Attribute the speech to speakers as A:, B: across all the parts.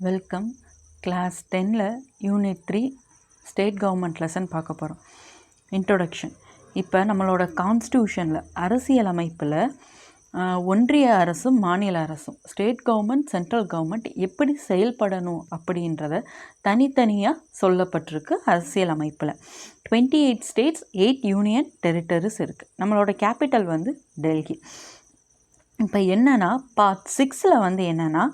A: Welcome. Class 10ல் unit 3 state government lesson பார்க்க போகிறோம். இன்ட்ரொடக்ஷன். இப்போ நம்மளோட கான்ஸ்டியூஷனில் அரசியலமைப்பில் ஒன்றிய அரசும் மாநில அரசும் ஸ்டேட் கவர்மெண்ட் சென்ட்ரல் கவர்மெண்ட் எப்படி செயல்படணும் அப்படின்றத தனித்தனியாக சொல்லப்பட்டிருக்கு. அரசியலமைப்பில் 28 ஸ்டேட்ஸ் 8 யூனியன் டெரிட்டரிஸ் இருக்குது. நம்மளோட கேபிட்டல் வந்து டெல்லி. இப்போ என்னென்னா பார்ட் 6ல் என்னென்னா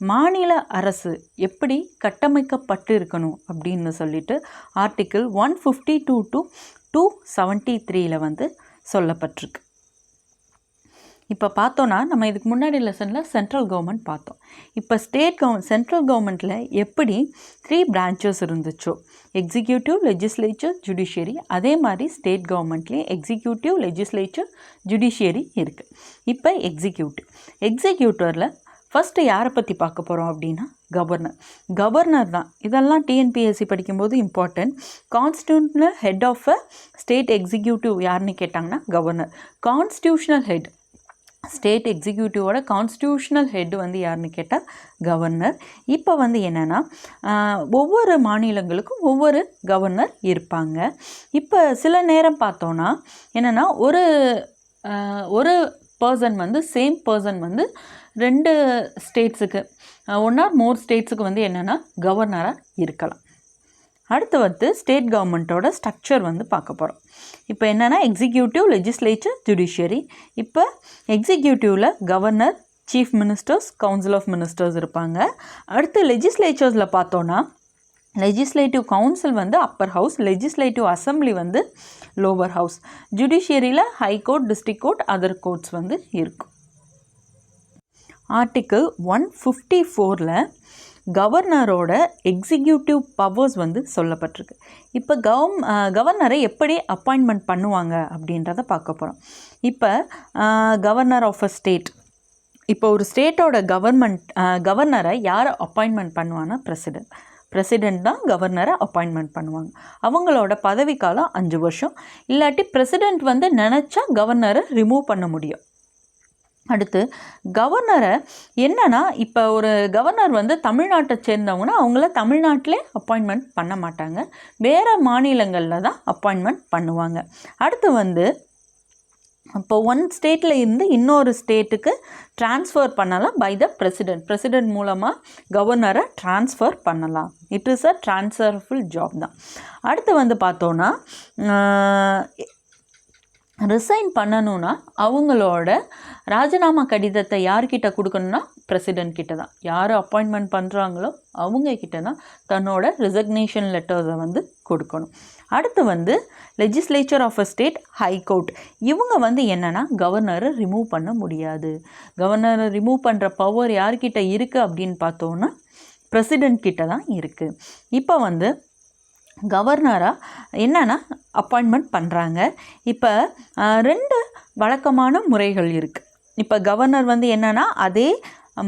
A: மாநில அரசு எப்படி கட்டமைக்கப்பட்டு இருக்கணும் அப்படின்னு சொல்லிட்டு ஆர்டிக்கிள் 152 to 273 சொல்லப்பட்டிருக்கு. இப்போ பார்த்தோன்னா நம்ம இதுக்கு முன்னாடி லெசனில் சென்ட்ரல் கவர்மெண்ட் பார்த்தோம். இப்போ சென்ட்ரல் கவர்மெண்ட்டில் எப்படி 3 பிரான்ச்சஸ் இருந்துச்சோ, எக்ஸிக்யூட்டிவ், லெஜிஸ்லேச்சர், ஜுடிஷியரி, அதே மாதிரி ஸ்டேட் கவர்மெண்ட்லேயும் எக்ஸிக்யூட்டிவ், லெஜிஸ்லேச்சர், ஜுடிஷியரி இருக்குது. இப்போ எக்ஸிக்யூட்டிவில் ஃபஸ்ட்டு யாரை பற்றி பார்க்க போகிறோம் அப்படின்னா கவர்னர் தான். இதெல்லாம் டிஎன்பிஎஸ்சி படிக்கும்போது important. Constitutional head of a state executive யாருன்னு கேட்டாங்கன்னா கவர்னர். கான்ஸ்டியூஷனல் ஹெட், ஸ்டேட் எக்ஸிக்யூட்டிவோட கான்ஸ்டியூஷனல் ஹெட் யாருன்னு கேட்டால் கவர்னர். இப்போ என்னென்னா ஒவ்வொரு மாநிலங்களுக்கும் ஒவ்வொரு கவர்னர் இருப்பாங்க. இப்போ சில நேரம் பார்த்தோன்னா என்னென்னா ஒரு பர்சன் சேம் பர்சன் 2 ஸ்டேட்ஸுக்கு ஒன் ஆர் மோர் ஸ்டேட்ஸுக்கு என்னென்னா கவர்னராக இருக்கலாம். அடுத்து ஸ்டேட் கவர்மெண்ட்டோட ஸ்ட்ரக்சர் பார்க்க போகிறோம். இப்போ என்னென்னா எக்ஸிக்யூட்டிவ், லெஜிஸ்லேச்சர், ஜுடிஷியரி. இப்போ எக்ஸிக்யூட்டிவில் governor, chief ministers, council of ministers இருப்பாங்க. அடுத்து லெஜிஸ்லேச்சர்ஸில் பார்த்தோன்னா legislative council upper house, legislative assembly lower house. ஜுடிஷியரியில் high court, district court, other courts இருக்கும். ஆர்டிக்கிள் 154ல் கவர்னரோட எக்ஸிக்யூட்டிவ் பவர்ஸ் சொல்லப்பட்டிருக்கு. இப்போ கவர்னரை எப்படி அப்பாயின்மெண்ட் பண்ணுவாங்க அப்படின்றத பார்க்க போகிறோம். இப்போ கவர்னர் ஆஃப் அ ஸ்டேட், இப்போ ஒரு ஸ்டேட்டோட கவர்னரை யாரை அப்பாயின்மெண்ட் பண்ணுவான்னா பிரசிடெண்ட் தான் கவர்னரை அப்பாயின்மெண்ட் பண்ணுவாங்க. அவங்களோட பதவிக்காலம் 5 வருஷம். இல்லாட்டி பிரசிடெண்ட் நினச்சா கவர்னரை ரிமூவ் பண்ண முடியும். அடுத்து கவர்னரை என்னன்னா, இப்போ ஒரு கவர்னர் தமிழ்நாட்டை சேர்ந்தவங்கன்னா அவங்கள தமிழ்நாட்டிலே அப்பாயின்மெண்ட் பண்ண மாட்டாங்க, வேறு மாநிலங்களில் தான் அப்பாயின்மெண்ட் பண்ணுவாங்க. அடுத்து இப்போ ஒன் ஸ்டேட்டில் இருந்து இன்னொரு ஸ்டேட்டுக்கு ட்ரான்ஸ்ஃபர் பண்ணலாம் பை த பிரசிடெண்ட் மூலமாக கவர்னரை ட்ரான்ஸ்ஃபர் பண்ணலாம். இட் இஸ் அ ட்ரான்ஸ்ஃபர்ஃபுல் ஜாப் தான். அடுத்து பார்த்தோன்னா ரிசைன் பண்ணணுன்னா அவங்களோட ராஜினாமா கடிதத்தை யார்கிட்ட கொடுக்கணுன்னா பிரசிடெண்ட் கிட்ட தான். யார் அப்பாயின்மெண்ட் பண்ணுறாங்களோ அவங்கக்கிட்ட தான் தன்னோட ரிசக்னேஷன் லெட்டர்ஸை கொடுக்கணும். அடுத்து legislature of a state, high court. இவங்க என்னென்னா கவர்னரை ரிமூவ் பண்ண முடியாது. கவர்னரை ரிமூவ் பண்ணுற பவர் யார்கிட்ட இருக்குது அப்படின்னு பார்த்தோன்னா பிரசிடெண்ட் கிட்ட தான் இருக்குது. இப்போ கவர்னராக என்னென்னா அப்பாயின்மெண்ட் பண்ணுறாங்க. இப்போ 2 வழக்கமான முறைகள் இருக்குது. இப்போ கவர்னர் என்னென்னா அதே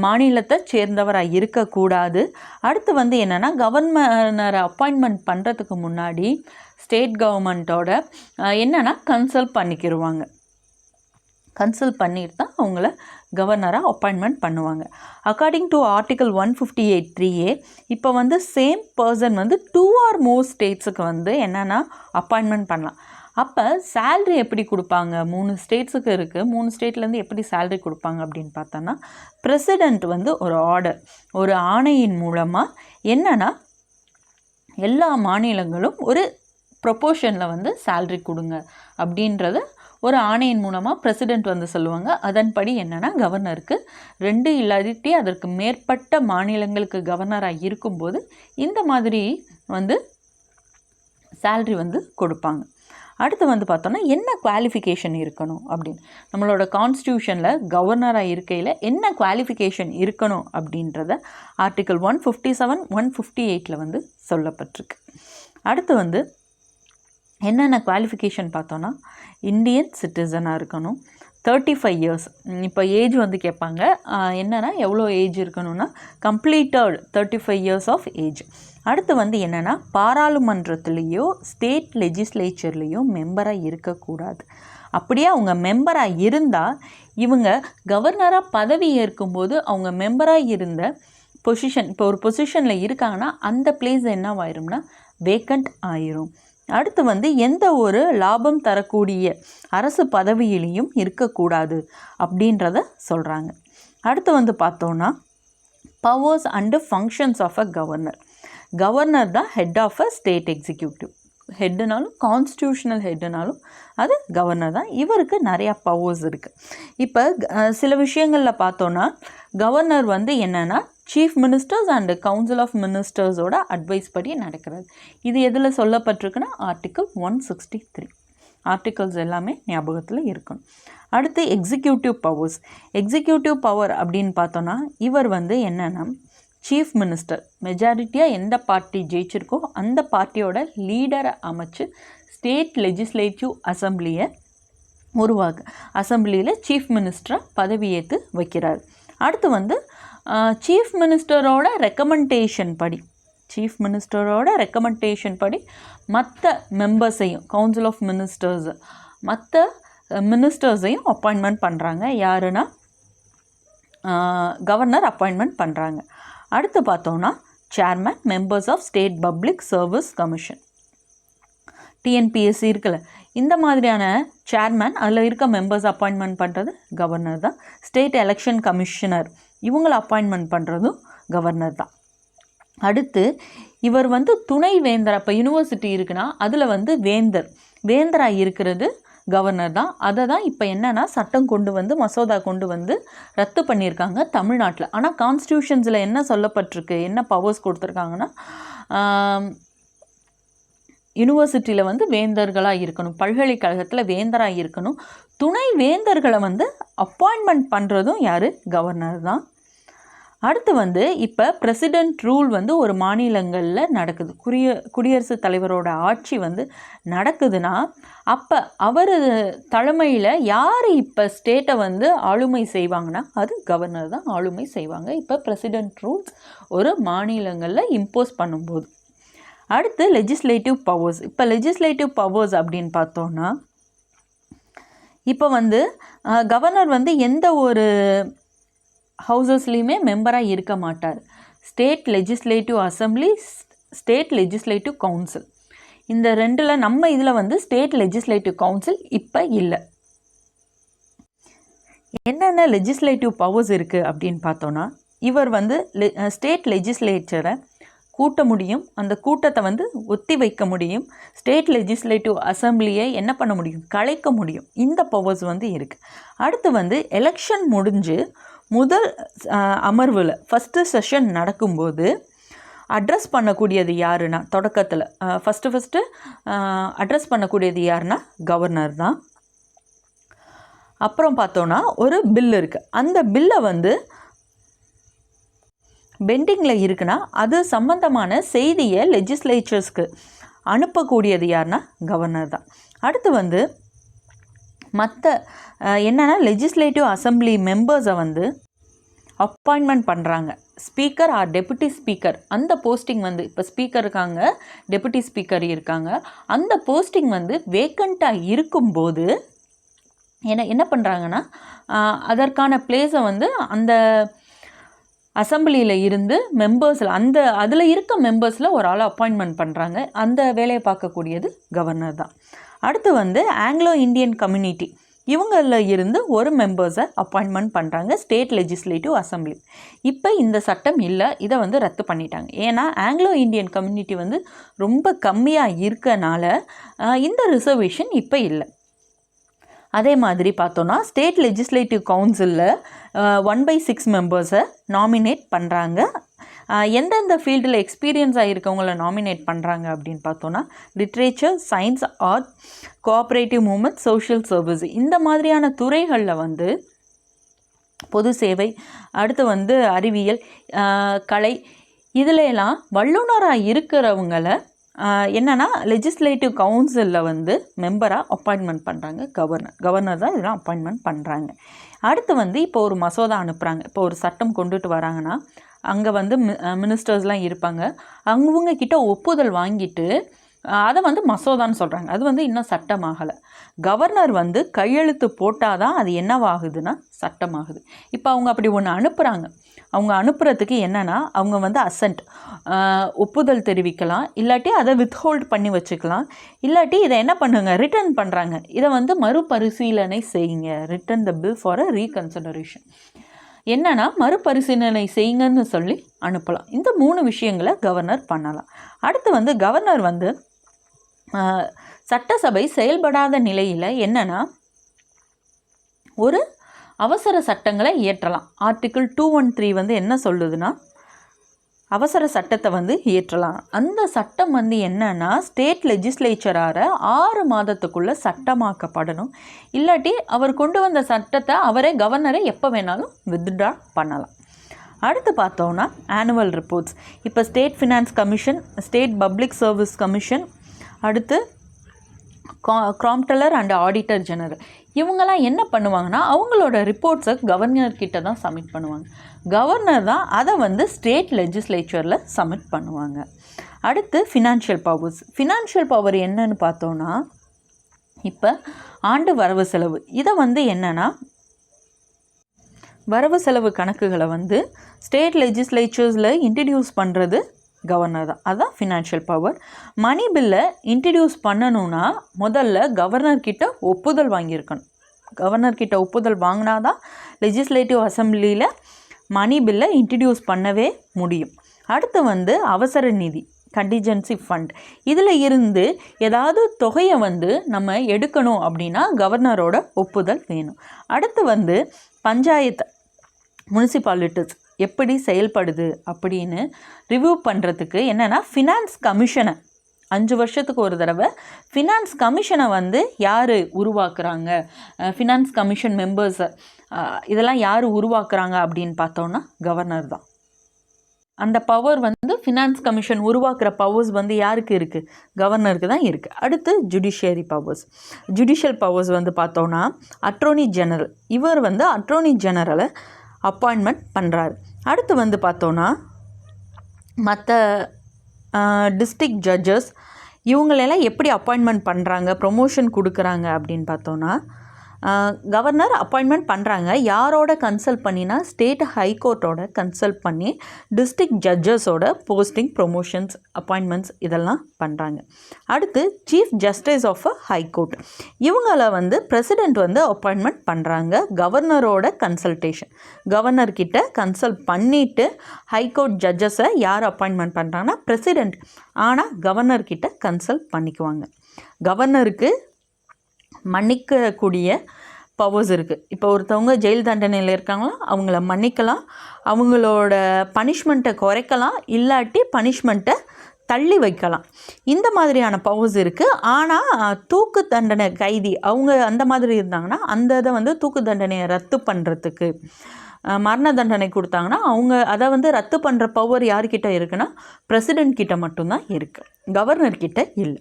A: மாநிலத்தை சேர்ந்தவராக இருக்கக்கூடாது. அடுத்து என்னென்னா கவர்னரை அப்பாயின்மெண்ட் பண்ணுறதுக்கு முன்னாடி ஸ்டேட் கவர்மெண்ட்டோட என்னென்னா கன்சல்ட் பண்ணிக்கிடுவாங்க. கன்சல்ட் பண்ணிட்டு தான் அவங்கள கவர்னராக அப்பாயின்மெண்ட் பண்ணுவாங்க. அக்கார்டிங் டு ஆர்டிக்கிள் 158(3)A இப்போ சேம் பர்சன் 2 ஆர் மோர் ஸ்டேட்ஸுக்கு என்னென்னா அப்பாயின்மெண்ட் பண்ணலாம். அப்போ சேல்ரி எப்படி கொடுப்பாங்க? 3 ஸ்டேட்ஸுக்கு இருக்குது. 3 ஸ்டேட்லேருந்து எப்படி சேல்ரி கொடுப்பாங்க அப்படின்னு பார்த்தோன்னா பிரசிடெண்ட் ஒரு ஆர்டர், ஒரு ஆணையின் மூலமாக என்னென்னா எல்லா மாநிலங்களும் ஒரு ப்ரொப்போர்ஷனில் சேல்ரி கொடுங்க அப்படின்றத ஒரு ஆணையின் மூலமாக பிரசிடெண்ட் சொல்லுவாங்க. அதன்படி என்னென்னா கவர்னருக்கு 2 இல்லாட்டி அதற்கு மேற்பட்ட மாநிலங்களுக்கு கவர்னராக இருக்கும்போது இந்த மாதிரி சேல்ரி கொடுப்பாங்க. அடுத்து பார்த்தோன்னா என்ன குவாலிஃபிகேஷன் இருக்கணும் அப்படின்னு நம்மளோட கான்ஸ்டியூஷனில் கவர்னராக இருக்கையில் என்ன குவாலிஃபிகேஷன் இருக்கணும் அப்படின்றத ஆர்டிக்கிள் 157, 158ல் சொல்லப்பட்டிருக்கு. அடுத்து என்னென்ன குவாலிஃபிகேஷன் பார்த்தோன்னா இந்தியன் சிட்டிசனாக இருக்கணும், 35 இயர்ஸ். இப்போ ஏஜ் கேட்பாங்க. என்னென்னா எவ்வளோ ஏஜ் இருக்கணும்னா கம்ப்ளீட்டட் 35 இயர்ஸ் ஆஃப் ஏஜ். அடுத்து என்னென்னா பாராளுமன்றத்துலேயோ ஸ்டேட் லெஜிஸ்லேச்சர்லேயோ மெம்பராக இருக்கக்கூடாது. அப்படியே அவங்க மெம்பராக இருந்தால் இவங்க கவர்னராக பதவி ஏற்கும்போது அவங்க மெம்பராக இருந்த பொசிஷன், இப்போ ஒரு பொசிஷனில் இருக்காங்கன்னா அந்த பிளேஸ் என்னவாயிரும்னா வேக்கண்ட் ஆயிரும். அடுத்து வந்து எந்த ஒரு லாபம் தரக்கூடிய அரசு பதவியிலையும் இருக்கக்கூடாது அப்படின்றத சொல்கிறாங்க. அடுத்து வந்து பார்த்தோன்னா powers and functions of a governor. Governor தான் head of a state executive. ஹெட்டுனாலும் கான்ஸ்டியூஷனல் ஹெட்டுனாலும் அது கவர்னர் தான். இவருக்கு நிறையா பவர்ஸ் இருக்குது. இப்போ சில விஷயங்களில் பார்த்தோன்னா கவர்னர் வந்து என்னென்னா chief ministers and council of மினிஸ்டர்ஸோட அட்வைஸ் படி நடக்கிறது. இது எதில் சொல்லப்பட்டிருக்குன்னா ஆர்டிக்கிள் 163. ஆர்டிகல்ஸ் எல்லாமே ஞாபகத்தில் இருக்கணும். அடுத்து எக்ஸிக்யூட்டிவ் பவர்ஸ். எக்ஸிக்யூட்டிவ் பவர் அப்படின்னு பார்த்தோன்னா இவர் வந்து என்னென்னா சீஃப் மினிஸ்டர் மெஜாரிட்டியாக எந்த பார்ட்டி ஜெயிச்சிருக்கோ அந்த பார்ட்டியோட லீடரை அமைச்சு ஸ்டேட் லெஜிஸ்லேட்டிவ் அசம்பிளியை அசம்பிளியில் சீஃப் மினிஸ்டரை பதவியேற்று வைக்கிறார். அடுத்து வந்து சீஃப் மினிஸ்டரோட ரெக்கமெண்டேஷன் படி மற்ற மெம்பர்ஸையும் கவுன்சில் ஆஃப் மினிஸ்டர்ஸ் மற்ற மினிஸ்டர்ஸையும் அப்பாயின்மெண்ட் பண்ணுறாங்க. யாருன்னா கவர்னர் அப்பாயின்மெண்ட் பண்ணுறாங்க. அடுத்து பார்த்தோன்னா chairman, members of state public service commission, TNPSC இருக்குல்ல, இந்த மாதிரியான சேர்மன் அதில் இருக்க மெம்பர்ஸ் அப்பாயின்மெண்ட் பண்ணுறது கவர்னர் தான். ஸ்டேட் எலெக்ஷன் கமிஷனர் இவங்களை அப்பாயின்மெண்ட் பண்ணுறதும் கவர்னர் தான். அடுத்து இவர் வந்து துணை வேந்தர். அப்போ யூனிவர்சிட்டி இருக்குன்னா அதில் வந்து வேந்தராக இருக்கிறது கவர்னர் தான். அதை தான் இப்போ என்னென்னா சட்டம் கொண்டு வந்து மசோதா கொண்டு வந்து ரத்து பண்ணியிருக்காங்க தமிழ்நாட்டில். ஆனால் கான்ஸ்டியூஷன்ஸில் என்ன சொல்லப்பட்டிருக்கு, என்ன பவர்ஸ் கொடுத்துருக்காங்கன்னா யூனிவர்சிட்டியில் வந்து வேந்தர்களாக இருக்கணும், பல்கலைக்கழகத்தில் வேந்தராக இருக்கணும். துணை வேந்தர்களை வந்து அப்பாயின்மெண்ட் பண்ணுறதும் யார், கவர்னர் தான். அடுத்து வந்து இப்போ பிரசிடென்ட் ரூல் வந்து ஒரு மாநிலங்களில் நடக்குது, குடியரசுத் தலைவரோட ஆட்சி வந்து நடக்குதுன்னா அப்போ அவர் தலைமையில் யார் இப்போ ஸ்டேட்டை வந்து ஆளுமை செய்வாங்கன்னா அது கவர்னர் தான் ஆளுமை செய்வாங்க. இப்போ பிரசிடென்ட் ரூல்ஸ் ஒரு மாநிலங்களில் இம்போஸ் பண்ணும்போது. அடுத்து லெஜிஸ்லேட்டிவ் பவர்ஸ். இப்போ லெஜிஸ்லேட்டிவ் பவர்ஸ் அப்படின்னு பார்த்தோன்னா இப்போ வந்து கவர்னர் வந்து எந்த ஒரு ஹவுசஸ்லேயுமே மெம்பராக இருக்க மாட்டார். State legislative assembly, state legislative council, இந்த ரெண்டில் நம்ம இதில் வந்து ஸ்டேட் லெஜிஸ்லேட்டிவ் கவுன்சில் இப்போ இல்லை. என்னென்ன லெஜிஸ்லேட்டிவ் பவர்ஸ் இருக்குது அப்படின்னு பார்த்தோன்னா இவர் வந்து ஸ்டேட் லெஜிஸ்லேச்சரை கூட்ட முடியும், அந்த கூட்டத்தை வந்து ஒத்தி வைக்க முடியும், ஸ்டேட் லெஜிஸ்லேட்டிவ் அசம்பிளியை என்ன பண்ண முடியும், கலைக்க முடியும். இந்த பவர்ஸ் வந்து இருக்குது. அடுத்து வந்து எலெக்ஷன் முடிஞ்சு முதல் அமர்வில் ஃபஸ்ட்டு செஷன் நடக்கும்போது அட்ரஸ் பண்ணக்கூடியது யாருன்னா தொடக்கத்தில் ஃபஸ்ட்டு அட்ரஸ் பண்ணக்கூடியது யாருன்னா கவர்னர் தான். அப்புறம் பார்த்தோன்னா ஒரு பில் இருக்குது, அந்த பில்லை வந்து பெண்டிங்கில் இருக்குன்னா அது சம்பந்தமான செய்தியை லெஜிஸ்லேச்சர்ஸ்க்கு அனுப்பக்கூடியது யாருன்னா கவர்னர் தான். அடுத்து வந்து மற்ற என்னென்னா லெஜிஸ்லேட்டிவ் அசம்பிளி மெம்பர்ஸை வந்து அப்பாயின்மெண்ட் பண்ணுறாங்க. ஸ்பீக்கர் ஆர் டெபுட்டி ஸ்பீக்கர், அந்த போஸ்டிங் வந்து இப்போ ஸ்பீக்கர் இருக்காங்க, டெபுட்டி ஸ்பீக்கர் இருக்காங்க, அந்த போஸ்டிங் வந்து வேக்கண்ட்டாக இருக்கும்போது என்ன பண்ணுறாங்கன்னா அதற்கான பிளேஸை வந்து அந்த அசம்பிளியில் இருந்து மெம்பர்ஸில் அதில் இருக்க மெம்பர்ஸில் ஒரு ஆளை அப்பாயின்மெண்ட் பண்ணுறாங்க. அந்த வேலையை பார்க்கக்கூடியது கவர்னர் தான். அடுத்து வந்து ஆங்கிலோ இந்தியன் கம்யூனிட்டி, இவங்களில் இருந்து ஒரு மெம்பர்ஸை அப்பாயின்மெண்ட் பண்ணுறாங்க ஸ்டேட் லெஜிஸ்லேட்டிவ் அசம்பிளி. இப்போ இந்த சட்டம் இல்லை, இதை வந்து ரத்து பண்ணிட்டாங்க. ஏன்னா ஆங்கிலோ இந்தியன் கம்யூனிட்டி வந்து ரொம்ப கம்மியாக இருக்கனால இந்த ரிசர்வேஷன் இப்போ இல்லை. அதே மாதிரி பார்த்தோன்னா ஸ்டேட் லெஜிஸ்லேட்டிவ் கவுன்சிலில் 1/6 மெம்பர்ஸை நாமினேட் பண்ணுறாங்க. எந்தெந்த ஃபீல்டில் எக்ஸ்பீரியன்ஸ் ஆகியிருக்கவங்கள நாமினேட் பண்ணுறாங்க அப்படின்னு பார்த்தோன்னா literature, science, art, cooperative movement, social service, இந்த மாதிரியான துறைகளில் வந்து பொது சேவை, அடுத்து வந்து அறிவியல், கலை, இதில் எல்லாம் வல்லுநராக இருக்கிறவங்கள என்னென்னா லெஜிஸ்லேட்டிவ் கவுன்சிலில் வந்து மெம்பராக அப்பாயின்மெண்ட் பண்ணுறாங்க கவர்னர் தான் இதெல்லாம் அப்பாயின்மெண்ட் பண்ணுறாங்க. அடுத்து வந்து இப்போ ஒரு மசோதா அனுப்புகிறாங்க, இப்போ ஒரு சட்டம் கொண்டுட்டு வராங்கன்னா அங்கே வந்து மினிஸ்டர்ஸ்லாம் இருப்பாங்க, அவங்க கிட்ட ஒப்புதல் வாங்கிட்டு அதை வந்து மசோதான்னு சொல்கிறாங்க. அது வந்து இன்னும் சட்டமாகலை. கவர்னர் வந்து கையெழுத்து போட்டால் தான் அது என்னவாகுதுன்னா சட்டமாகுது. இப்போ அவங்க அப்படி ஒன்று அனுப்புகிறாங்க, அவங்க அனுப்புறதுக்கு என்னென்னா அவங்க வந்து அசென்ட் ஒப்புதல் தெரிவிக்கலாம், இல்லாட்டி அதை வித்ஹோல்ட் பண்ணி வச்சுக்கலாம், இல்லாட்டி இதை என்ன பண்ணுங்க ரிட்டர்ன் பண்ணுறாங்க, இதை வந்து மறுபரிசீலனை செய்யுங்க, return the bill for a reconsideration. என்னென்னா மறுபரிசீலனை செய்யுங்கன்னு சொல்லி அனுப்பலாம். இந்த 3 விஷயங்களை கவர்னர் பண்ணலாம். அடுத்து வந்து கவர்னர் வந்து சட்டசபை செயல்படாத நிலையில் என்னென்னா ஒரு அவசர சட்டங்களை இயற்றலாம். ஆர்டிக்கிள் 213 வந்து என்ன சொல்லுதுன்னா அவசர சட்டத்தை வந்து இயற்றலாம். அந்த சட்டம் வந்து என்னன்னா ஸ்டேட் லெஜிஸ்லேச்சரால் 6 மாதத்துக்குள்ளே சட்டமாக்கப்படணும். இல்லாட்டி அவர் கொண்டு வந்த சட்டத்தை கவர்னரை எப்போ வேணாலும் வித்ட்ரா பண்ணலாம். அடுத்து பார்த்தோன்னா ஆனுவல் ரிப்போர்ட்ஸ். இப்போ state finance commission, state public service commission, அடுத்து காம்ப்டலர் அண்ட் ஆடிட்டர் ஜெனரல், இவங்கெல்லாம் என்ன பண்ணுவாங்கன்னா அவங்களோட ரிப்போர்ட்ஸை கவர்னர்கிட்ட தான் சப்மிட் பண்ணுவாங்க. கவர்னர் தான் அதை வந்து ஸ்டேட் லெஜிஸ்லேச்சரில் சப்மிட் பண்ணுவாங்க. அடுத்து ஃபினான்ஷியல் பவர்ஸ். ஃபினான்ஷியல் பவர் என்னன்னு பார்த்தோன்னா இப்போ ஆண்டு வரவு செலவு, இதை வந்து என்னென்னா வரவு செலவு கணக்குகளை வந்து ஸ்டேட் லெஜிஸ்லேச்சர்ஸில் இன்ட்ரடியூஸ் பண்ணுறது கவர்னர் தான். அதுதான் ஃபினான்ஷியல் பவர். மணி பில்லை இன்ட்ரடியூஸ் பண்ணணுன்னா முதல்ல கவர்னர்கிட்ட ஒப்புதல் வாங்கியிருக்கணும். கவர்னர்கிட்ட ஒப்புதல் வாங்கினா தான் லெஜிஸ்லேட்டிவ் அசம்பிளியில் மணி பில்லை இன்ட்ரடியூஸ் பண்ணவே முடியும். அடுத்து வந்து அவசர நிதி, கண்டிஜென்சி ஃபண்ட், இதில் இருந்து ஏதாவது தொகையை வந்து நம்ம எடுக்கணும் அப்படின்னா கவர்னரோட ஒப்புதல் வேணும். அடுத்து வந்து பஞ்சாயத்து, முனிசிபாலிட்டிஸ் எப்படி செயல்படுது அப்படின்னு ரிவ்யூ பண்ணுறதுக்கு என்னென்னா ஃபினான்ஸ் கமிஷனை 5 வருஷத்துக்கு ஒரு தடவை ஃபினான்ஸ் கமிஷனை வந்து யார் உருவாக்குறாங்க, ஃபினான்ஸ் கமிஷன் மெம்பர்ஸை இதெல்லாம் யார் உருவாக்குறாங்க அப்படின்னு பார்த்தோன்னா கவர்னர் தான். அந்த பவர் வந்து ஃபினான்ஸ் கமிஷன் உருவாக்குற பவர்ஸ் வந்து யாருக்கு இருக்குது, கவர்னருக்கு தான் இருக்குது. அடுத்து ஜுடிஷியரி பவர்ஸ். ஜுடிஷியல் பவர்ஸ் வந்து பார்த்தோன்னா அட்ரோனி ஜெனரல், இவர் வந்து அட்ரோனி ஜெனரலை அப்பாயின்மெண்ட் பண்ணுறாரு. அடுத்து வந்து பார்த்தோன்னா மற்ற டிஸ்ட்ரிக்ட் ஜட்ஜஸ் இவங்களெல்லாம் எப்படி அப்பாயின்மெண்ட் பண்ணுறாங்க, ப்ரொமோஷன் கொடுக்குறாங்க அப்படின்னு பார்த்தோன்னா கவர்னர் அப்பாயின்மெண்ட் பண்ணுறாங்க. யாரோட கன்சல்ட் பண்ணினா ஸ்டேட் ஹைகோர்ட்டோட கன்சல்ட் பண்ணி டிஸ்ட்ரிக்ட் ஜட்ஜஸோட போஸ்டிங், ப்ரொமோஷன்ஸ், அப்பாயின்மெண்ட்ஸ் இதெல்லாம் பண்ணுறாங்க. அடுத்து chief justice of a high court, இவங்கள வந்து பிரசிடெண்ட் வந்து அப்பாயின்மெண்ட் பண்ணுறாங்க. கவர்னரோட கன்சல்டேஷன், கவர்னர்கிட்ட கன்சல்ட் பண்ணிவிட்டு ஹைகோர்ட் ஜட்ஜஸை யார் அப்பாயின்மெண்ட் பண்ணுறாங்கன்னா பிரசிடெண்ட், ஆனால் கவர்னர்கிட்ட கன்சல்ட் பண்ணிக்குவாங்க. கவர்னருக்கு மன்னிக்கக்கூடிய பவர்ஸ் இருக்குது. இப்போ ஒருத்தவங்க ஜெயில் தண்டனையில் இருக்காங்களா, அவங்கள மன்னிக்கலாம், அவங்களோட பனிஷ்மெண்ட்டை குறைக்கலாம், இல்லாட்டி பனிஷ்மெண்ட்டை தள்ளி வைக்கலாம். இந்த மாதிரியான பவர்ஸ் இருக்குது. ஆனால் தூக்கு தண்டனை கைதி அவங்க அந்த மாதிரி இருந்தாங்கன்னா அந்த இதை வந்து தூக்கு தண்டனையை ரத்து பண்ணுறதுக்கு, மரண தண்டனை கொடுத்தாங்கன்னா அவங்க அதை வந்து ரத்து பண்ணுற பவர் யார்கிட்ட இருக்குன்னா பிரசிடெண்ட் கிட்ட மட்டும்தான் இருக்குது, கவர்னர்கிட்ட இல்லை.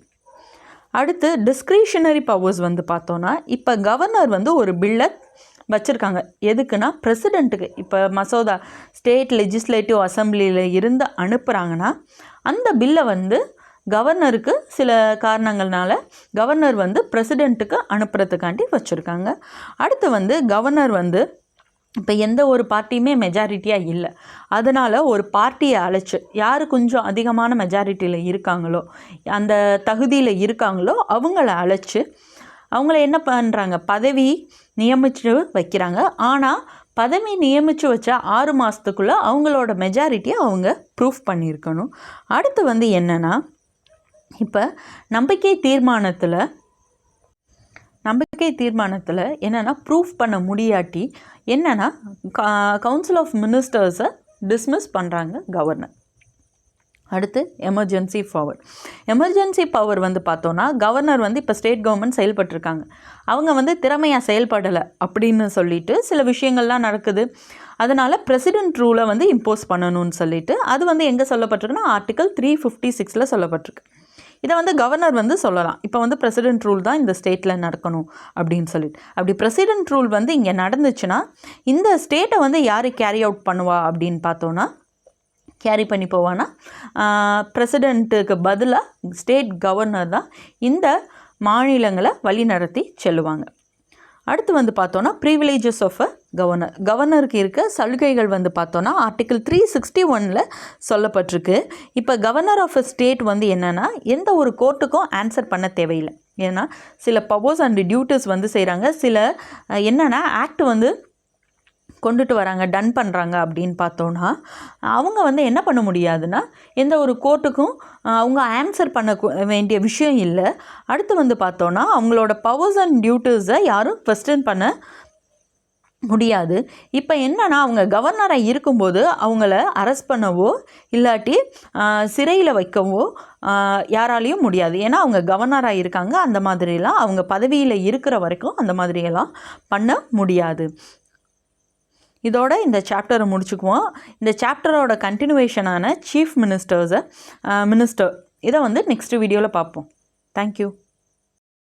A: அடுத்து டிஸ்க்ரிஷனரி பவர்ஸ் வந்து பார்த்தோன்னா இப்போ கவர்னர் வந்து ஒரு பில்லை வச்சுருக்காங்க. எதுக்குன்னா பிரசிடெண்ட்டுக்கு இப்போ மசோதா ஸ்டேட் லெஜிஸ்லேட்டிவ் அசம்பிளியில் இருந்து அனுப்புகிறாங்கன்னா அந்த பில்லை வந்து கவர்னருக்கு சில காரணங்கள்னால கவர்னர் வந்து பிரசிடெண்ட்டுக்கு அனுப்புறதுக்காண்டி வச்சுருக்காங்க. அடுத்து வந்து கவர்னர் வந்து இப்போ எந்த ஒரு பார்ட்டியுமே மெஜாரிட்டியாக இல்லை, அதனால் ஒரு பார்ட்டியை அழைச்சி யார் கொஞ்சம் அதிகமான மெஜாரிட்டியில் இருக்காங்களோ, அந்த தகுதியில் இருக்காங்களோ அவங்கள அழைச்சி அவங்கள என்ன பண்ணுறாங்க, பதவி நியமித்து வைக்கிறாங்க. ஆனால் பதவி நியமித்து வச்ச 6 மாதத்துக்குள்ளே அவங்களோட மெஜாரிட்டியை அவங்க ப்ரூஃப் பண்ணியிருக்கணும். அடுத்து வந்து என்னென்னா இப்போ நம்பிக்கை தீர்மானத்தில் என்னென்னா ப்ரூஃப் பண்ண முடியாட்டி என்னென்னா கவுன்சில் ஆஃப் மினிஸ்டர்ஸை டிஸ்மிஸ் பண்ணுறாங்க கவர்னர். அடுத்து எமர்ஜென்சி பவர் வந்து பார்த்தோன்னா கவர்னர் வந்து இப்போ ஸ்டேட் கவர்மெண்ட் செயல்பட்டுருக்காங்க, அவங்க வந்து திறமையாக செயல்படலை அப்படின்னு சொல்லிட்டு சில விஷயங்கள்லாம் நடக்குது. அதனால் பிரசிடெண்ட் ரூலை வந்து இம்போஸ் பண்ணணும்னு சொல்லிட்டு அது வந்து எங்கே சொல்லப்பட்டிருக்குன்னா ஆர்டிக்கல் 356 சொல்லப்பட்டிருக்கு. இதை வந்து கவர்னர் வந்து சொல்லலாம், இப்போ வந்து பிரசிடெண்ட் ரூல் தான் இந்த ஸ்டேட்டில் நடக்கணும் அப்படின்னு சொல்லிட்டு. அப்படி பிரசிடெண்ட் ரூல் வந்து இங்கே நடந்துச்சுன்னா இந்த ஸ்டேட்டை வந்து யார் கேரி அவுட் பண்ணுவா அப்படின்னு பார்த்தோன்னா, கேரி பண்ணி போவான்னா பிரசிடெண்ட்டுக்கு பதிலாக ஸ்டேட் கவர்னர் தான் இந்த மாநிலங்களை வழி நடத்தி செல்லுவாங்க. அடுத்து வந்து பார்த்தோன்னா ப்ரிவிலேஜஸ் ஆஃப் அ கவர்னர். கவர்னருக்கு இருக்க சலுகைகள் வந்து பார்த்தோன்னா ஆர்டிகிள் 361 சொல்லப்பட்டிருக்கு. இப்போ கவர்னர் ஆஃப் அ ஸ்டேட் வந்து என்னென்னா எந்த ஒரு கோர்ட்டுக்கும் ஆன்சர் பண்ண தேவையில்லை. ஏன்னா சில பவர்ஸ் அண்ட் டியூட்டிஸ் வந்து செய்கிறாங்க. சில என்னென்னா ஆக்ட் வந்து கொண்டுட்டு வராங்க, டன் பண்ணுறாங்க அப்படின்னு பார்த்தோன்னா அவங்க வந்து என்ன பண்ண முடியாதுன்னா எந்த ஒரு கோர்ட்டுக்கும் அவங்க ஆன்சர் பண்ண வேண்டிய விஷயம் இல்லை. அடுத்து வந்து பார்த்தோன்னா அவங்களோட பவர்ஸ் அண்ட் டியூட்டிஸை யாரும் கொஸ்டின் பண்ண முடியாது. இப்போ என்னன்னா அவங்க கவர்னராக இருக்கும்போது அவங்கள அரெஸ்ட் பண்ணவோ இல்லாட்டி சிறையில் வைக்கவோ யாராலையும் முடியாது. ஏன்னா அவங்க கவர்னராக இருக்காங்க. அந்த மாதிரிலாம் அவங்க பதவியில் இருக்கிற வரைக்கும் அந்த மாதிரியெல்லாம் பண்ண முடியாது. இதோட இந்த சாப்டரை முடிச்சுக்குவோம். இந்த சாப்டரோட கண்டினியூவேஷனான சீஃப் மினிஸ்டர் இதை வந்து நெக்ஸ்ட் வீடியோவில் பார்ப்போம். தேங்க்யூ.